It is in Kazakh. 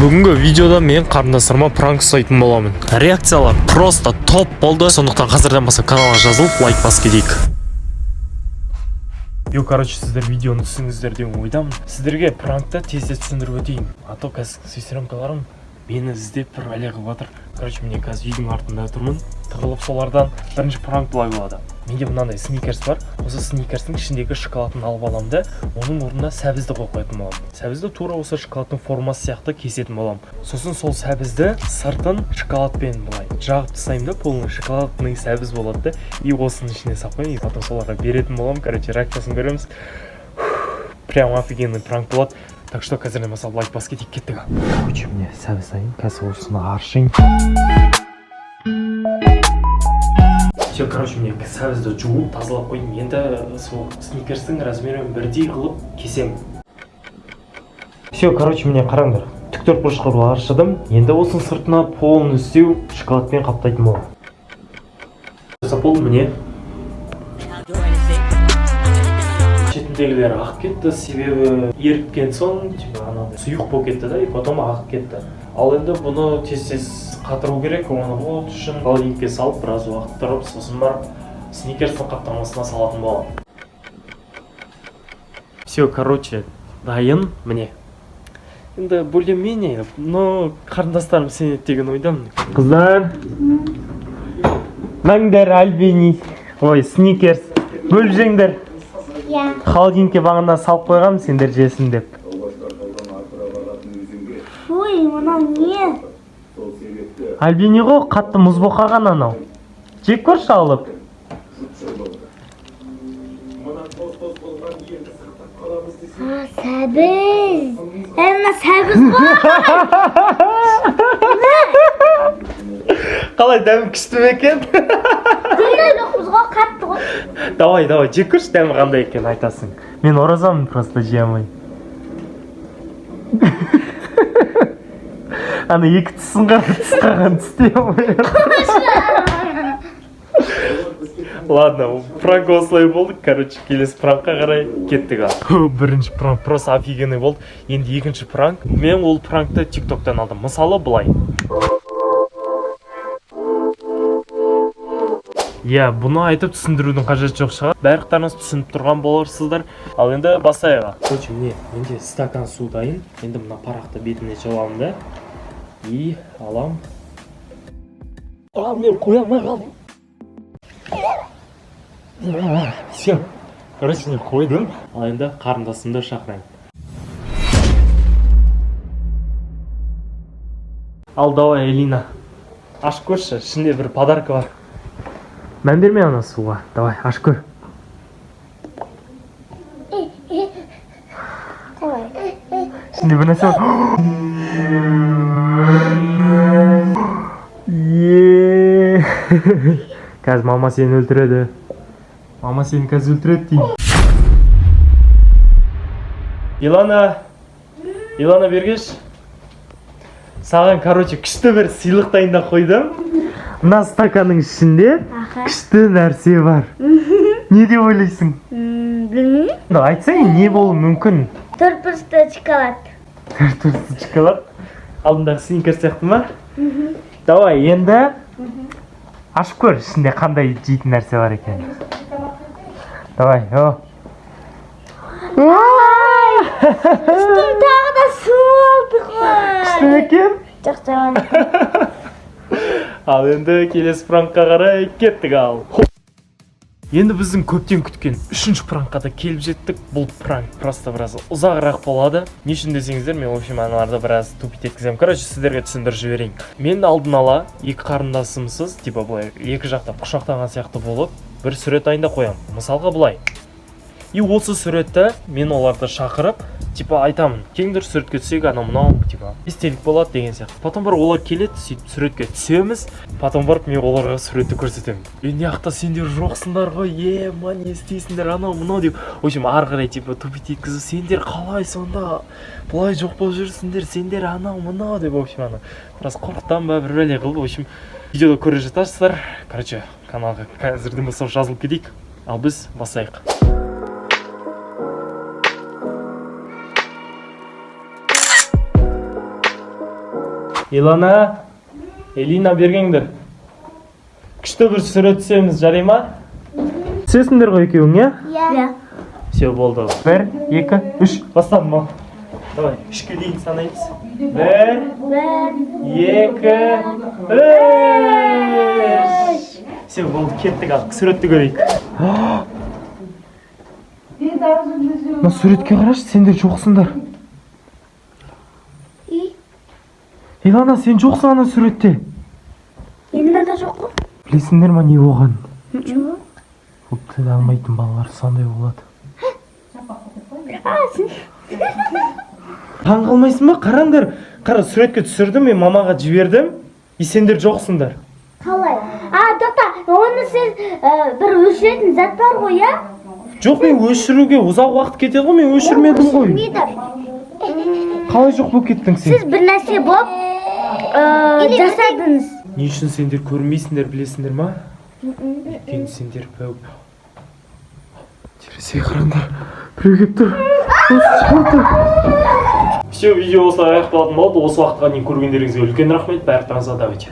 Бүгінгі видеода мен қарындастарыма пранк жасайтын боламын. Реакциялар просто топ болды. Сондықтан қазірден бастап каналға жазылып лайк басып кетейік. Короче, сіздер видеоны түсіңіздер деген ойдамын. Сіздерге пранкты тез түсіндіріп өтейін. А то қазір сестренкаларым мені іздеп бір әле қылып жатыр. Короче, мен қазір үйдің артында тұрмын. Тығылып солардан бірінші пранк былай болады. Менде мынандай сникерс бар. Осы сникерстің ішіндегі шоколадын алып аламын да, оның орнына сәбізді қойып қоятын боламын. Сәбізді тура осы шоколадтың формасы сияқты кесетін боламын. Сосын сол сәбізді сыртын шоколадпен былай жағып тастаймын да, полный шоколадный сәбіз болады да, и осының ішіне салып қоямын, и потом соларға беретін боламын. Короче, реакциясын көреміз. Прям офигенный пранк болады. Так что қазірден бастап лайк басып кетейік, кеттік. Короче, мне сәбіз дайын, қазір осыны аршиын. Все, короче, мне сәбізді жуып, тазалап қойдым. Енді сол сникерстің размерін бірдей қылып кесем. Все, короче, мне қараңдар. Түктер бұрышқырып аршыдым. Енді осының сыртына полностью шоколадпен қаптайтын боламын. Болды, міне. Шетіндегілері ағып кетті, себебі еріткен соң, сұйық болып кетті да, и потом ағып кетті. Ал енді бұны тез-тез қатыру керек, оны от үшін холодильникке салып, біраз уақыт тұрып, сосын барып сникерстің қаптамасына салатын боламын. Все, короче, дайын, міне. Енді более-менее, но қарындастарым сенеді деген ойдамын. Қыздар, мәңдер альбини, ой, сникерс, бөліп жеңдер. Холодильникке бағана салып қойғам, сендер жесін деп. Ой, мынау не? Альбини ғой, қатты мұз боқаған анау. Жек көрші алып. Сәбіз. Мына сәбіз ғой. Қалай, дәмі күшті ме екен? Күнді құзға қатты ғой. Давай, жек көрші дәмі қандай екен айтасың. Мен оразамын, просто жей алмай. Ана екі түсін қаған түсте алмай. Ладно, пранк осылай болды. Короче, келесі пранкқа қарай кеттік. Бірінші пранк просто офигенный болды. Енді екінші пранк. Мен ол пранкты тиктоктан алдым. Мысалы былай. Бұны айтып түсіндірудің қажеті жоқ шығар. Барлықтарыңыз түсініп тұрған боларсыздар. Ал енді басайық. Короче, менде стакан су дайын. Енді мына парақты бетіне жауамын да. И алам. Мен қоямай қалдым. Все. Короче, мен қойдым. Ал енді қарындасымды шақырайын. Ал, давай, Элина. Ашып көрші, ішінде бір подарка бар. Мән берме ана суға. Давай, ашып көр. Ішінде бір нәрсе бар. Қазір мама сені өлтіреді. Мама сені қазір өлтіреді дейін. Илана бергеш. Саған, короче, күшті бір сыйлық дайындап қойдым. Мына стаканның ішінде күшті нәрсе бар. Не деп ойлайсың? Білмеймін. Айтсайын, не болуы мүмкін? Төртбұрышты шоколад. Төртбұрышты шоколад? Алдындағы сникерс сияқты ма? Давай, енді ашып көр, ішінде қандай жейтін нәрсе бар екен. Давай, о. Үстім тағы да су алды ғой. Күшті ме екен? Жоқ, жаман. Ал енді келесі пранкқа қарай кеттік ал. Енді біздің көптен күткен үшінші пранкқа да келіп жеттік. Бұл пранк просто біраз ұзағырақ болады. Не үшін десеңіздер, мен общем аналарды біраз тупить еткіземін. Короче, сіздерге түсіндіріп жіберейін. Мен алдын ала екі қарындасымсыз, типа былай, екі жақта құшақтаған сияқты болып, бір сурет дайындап қоямын. Мысалға былай. И осы суретті мен оларды шақырып, типа айтамын, келіңдер суретке түсейік, анау мынау, типа естелік болады деген сияқты. Потом барып олар келеді, сөйтіп суретке түсеміз. Потом барып мен оларға суретті көрсетемін. Не ақта сендер жоқсыңдар ғой, не істейсіңдер, анау мынау деп. В общем, ары қарай типа тупить еткізіп, сендер қалай сонда бұлай жоқ болып жүрсіңдер, сендер анау мынау деп. В общем, ана біраз қорқытам ба, бір бәле қылып. В общем, видеода көре жатарсыздар. Короче, каналға қазірден бастап жазылып кетейік. Ал біз басайық. Илана, Элина бергеңдер. Күшті бір сурет түсеміз, жарай ма? Түсесіңдер ғой екеуің, иә? Иә. Все, болды. 1, 2, 3, бастадым ал. Давай, 3-ке дейін санаймыз. 1, 2, 3. Все, болды, кеттік ал, суретті көрейік. Мына суретке қарашы, сендер жоқсыңдар. Илана, сен жоқсың ана суретте. Енді да жоқ қой. Білесіңдер ма не болған? Жоқ. Бұл тіл алмайтын балалар сондай болады. Таң қалмайсың ба? Қараңдар. Қара, суретке түсірдім, мен мамаға жібердім. И сендер жоқсыңдар. Қалай? Тоқта, оны сіз бір өшіретін зат бар ғой, иә? Жоқ, мен өшіруге ұзақ уақыт кетеді ғой, мен өшірмедім ғой. Қалай жоқ болып кеттің сен? Сіз бір нәрсе болып жасадыңыз. Не үшін сендер көрмейсіңдер, білесіңдер ма? Өйткені сендер бәу. Терезеге қараңдар. Біреу келіп тұр. Все, видео осылай аяқталатын болды. Осы уақытқа дейін көргендеріңізге үлкен рахмет. Барлықтарыңызға давайте.